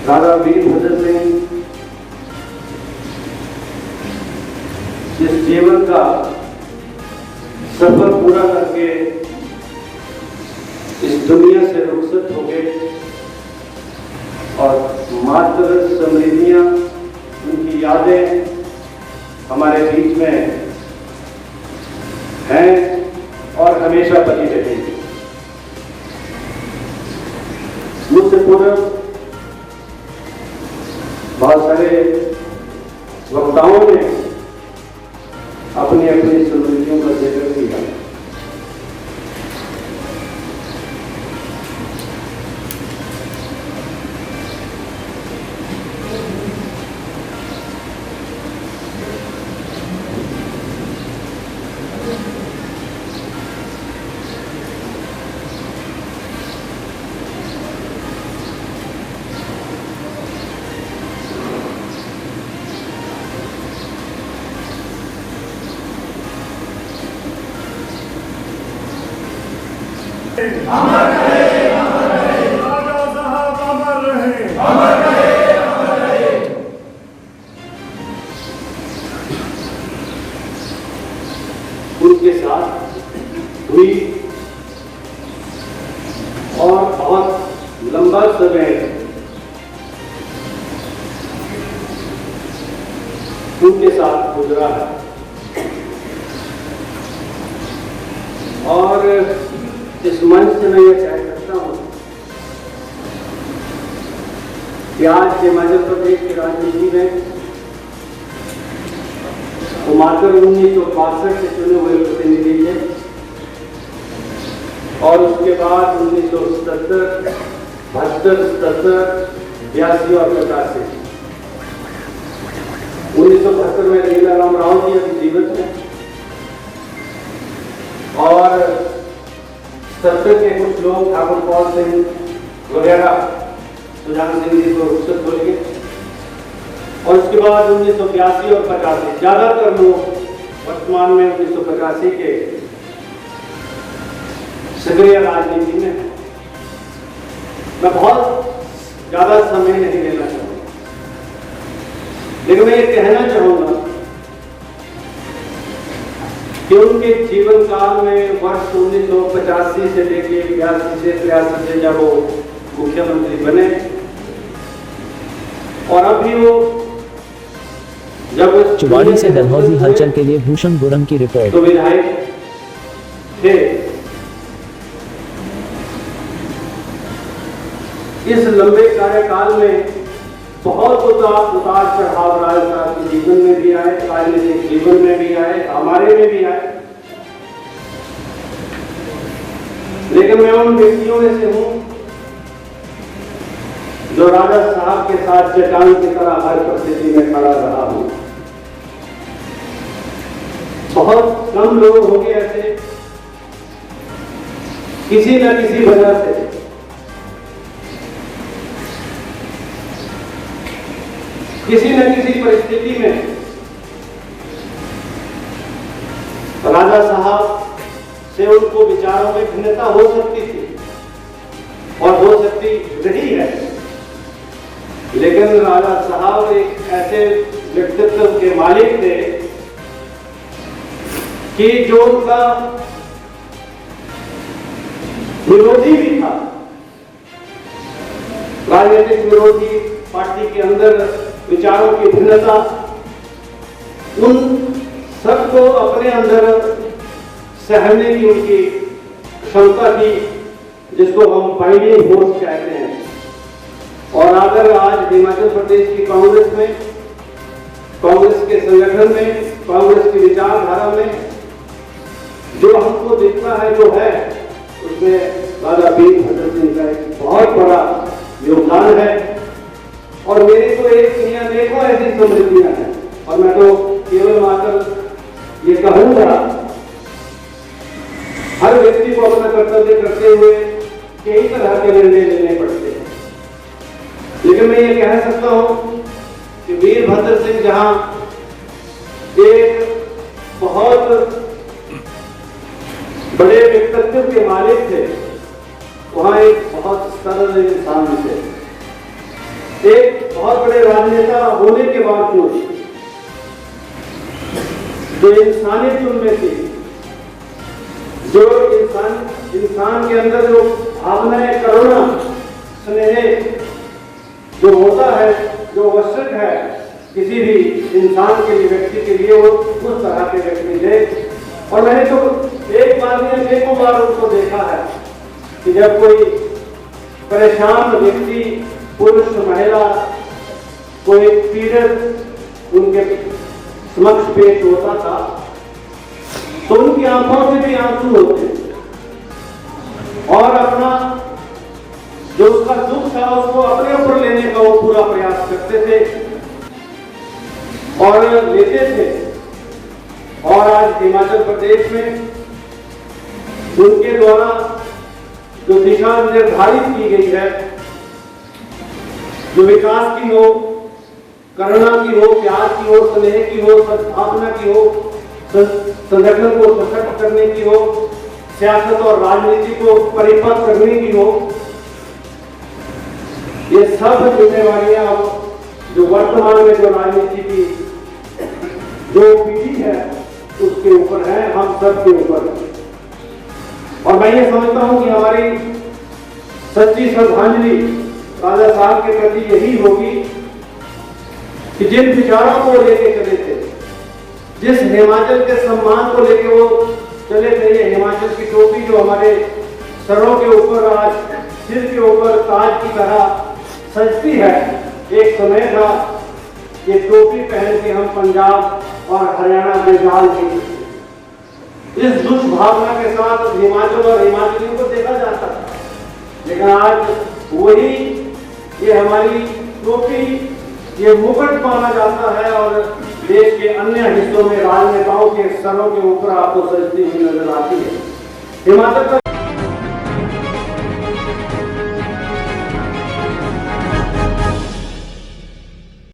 राजा वीरभद्र सिंह जिस जीवन का सफर पूरा करके इस दुनिया से रुखसत हो गए और मात्र समृद्धियां, उनकी यादें हमारे बीच में हैं और हमेशा बनी रहेंगी। मुझसे पूर्व बहुत सारे वक्ताओं ने अपनी अपनी समृद्धियों का जिक्र किया। अमर रहे, राजा साहब अमर रहे, अमर रहे, अमर रहे। उनके साथ हुई और बहुत लंबा समय उनके साथ गुजरा है और इस मंच से मैं ये कह सकता हूं कि आज हिमाचल प्रदेश की राजनीति में वो मात्र 1962 से चुने हुए प्रतिनिधि थे और उसके बाद 1977, 72, 77, 82 और 85 1972 में लीला राम राव जी अभी जीवित थे और 70 के कुछ लोग ठाकुर पाल सिंह वगैरह सुजान सिंह जी को रुखसत हो गए और उसके बाद 1982 और 85 ज्यादातर लोग वर्तमान में 1985 के सक्रिय राजनीति में। मैं बहुत ज्यादा समय नहीं लेना चाहूंगा, लेकिन मैं ये कहना चाहूंगा कि उनके जीवन काल में वर्ष 1985 से लेके 82 से 83 से जब वो मुख्यमंत्री बने और अभी वो जब चुवाड़ी से डलहौजी हलचल के लिए भूषण गुरंग की रिपोर्ट। तो विधायक थे। इस लंबे कार्यकाल में बहुत उतार चढ़ाव राजनीति के जीवन में भी आए, राजनीतिक जीवन में भी आए, हमारे में भी आए, लेकिन मैं उन व्यक्तियों में से हूं जो राजा साहब के साथ चट्टान की तरह हर परिस्थिति में खड़ा रहा हूं। बहुत कम लोग होंगे ऐसे किसी न किसी वजह से किसी न किसी परिस्थिति में राजा साहब से उनको विचारों में भिन्नता हो सकती थी और हो सकती रही है, लेकिन राजा साहब एक ऐसे व्यक्तित्व के मालिक थे कि जो उनका विरोधी भी था, राजनीतिक विरोधी, पार्टी के अंदर विचारों की भिन्नता, उन सबको अपने अंदर सहने की उनकी क्षमता थी, जिसको हम बाइंडिंग फोर्स कहते हैं। और अगर आज हिमाचल प्रदेश की कांग्रेस में, कांग्रेस के संगठन में, कांग्रेस की विचारधारा में जो हमको दिखता है, जो है, उसमें राजा वीरभद्र सिंह का एक बहुत बड़ा योगदान है। और मेरी तो एक अनेकों ऐसी समृद्धियां हैं और मैं तो केवल मात्र ये कहूंगा, हर व्यक्ति को अपना कर्तव्य करते हुए कई तरह के निर्णय लेने पड़ते हैं, लेकिन मैं ये कह सकता हूं कि वीरभद्र सिंह जहां एक बहुत बड़े व्यक्तित्व के मालिक थे, वहां एक बहुत सरल इंसान थे, एक जो इंसानियत उनमें थी, जो इंसान के अंदर जो भावनाएं, करुणा, स्नेह जो होता है, जो आवश्यक है किसी भी इंसान के लिए, व्यक्ति के लिए, वो उस तरह के व्यक्ति थे। और मैंने तो एक बार नहीं अनेकों बार उनको देखा है कि जब कोई परेशान व्यक्ति, पुरुष महिला, कोई पीड़ित उनके समक्ष पेश होता था तो उनकी आंखों से भी आंसू होते और अपना जो उसका दुख था उसको अपने ऊपर लेने का वो पूरा प्रयास करते थे और लेते थे। और आज हिमाचल प्रदेश में उनके द्वारा जो दिशा निर्धारित की गई है, जो विकास की हो, करुणा की हो, प्यार की हो, स्नेह की हो, सद्भावना की हो, संगठन को सशक्त करने की हो, सियासत और राजनीति को परिपक्व करने की हो, ये सब जिम्मेवारियां जो वर्तमान में जो राजनीति की जो पीढ़ी है उसके ऊपर है, हम सब के ऊपर है। और मैं ये समझता हूं कि हमारी सच्ची श्रद्धांजलि राजा साहब के प्रति यही होगी कि जिन विचारों को लेके चले थे, जिस हिमाचल के सम्मान को लेके वो चले थे, ये हिमाचल की टोपी जो हमारे सरों के ऊपर आज सिर के ऊपर ताज की तरह सजती है, एक समय था ये टोपी पहन के हम पंजाब और हरियाणा बेजाल थे। इस दुष्भावना के साथ हिमाचल और हिमाचलियों को देखा जाता था, लेकिन आज वही ये हमारी टोपी, ये मुकुट माना जाता है और देश के अन्य हिस्सों में राजनेताओं के सरों के ऊपर आपको सजती हुई नजर आती है। हिमाचल का